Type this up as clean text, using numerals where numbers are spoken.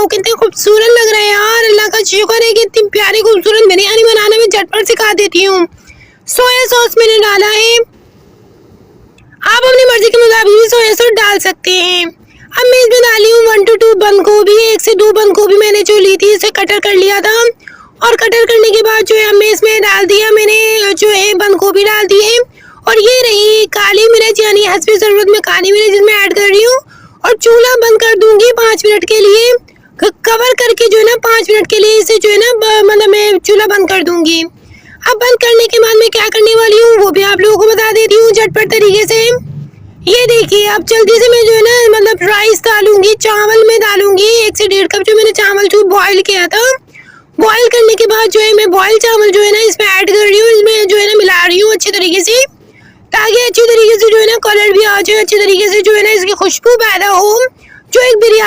कितने खूबसूरत लग रहे हैं यार। अल्लाह का शुक्र है कि इतनी प्यारी खूबसूरत बिरयानी बनाना मैं झटपट सिखा देती हूँ। सोया सॉस मैंने डाला है, आप अपनी मर्जी के मुताबिक भी सोया सॉस डाल सकते हैं। अब मैं इसमें डाली हूँ 1 to 2 बंद गोभी। 1 से 2 बंद गोभी मैंने जो ली थी इसे कटर कर लिया था, और कटर करने के बाद जो है मैं इसमें डाल दिया, मैंने जो है बंद गोभी डाल दी है। और ये रही काली मिर्च, यानी हस्बे ज़रूरत में काली मिर्च इसमें ऐड कर रही हूँ। और चूल्हा बंद कर दूंगी 5 मिनट के लिए, कवर करके जो है ना 5 मिनट के लिए इसे जो है ना मतलब मैं चूल्हा बंद कर दूंगी। अब बंद करने के बाद मैं क्या करने वाली हूँ वो भी आप लोगों को बता देती हूँ झटपट तरीके से। ये देखिए, अब जल्दी से मैं जो है ना मतलब राइस डालूंगी, चावल में डालूंगी। 1 से 1.5 कप जो मैंने चावल जो बॉईल किया था, बॉईल करने के बाद जो है मैं बॉईल चावल जो है ना इसमें ऐड कर रही हूँ। इसमें जो है ना मिला रही हूँ अच्छी तरीके से, ताकि अच्छी तरीके से जो है ना कलर भी आ जाए, अच्छी तरीके से जो है ना इसकी खुशबू पैदा हो, जो एक बिरयानी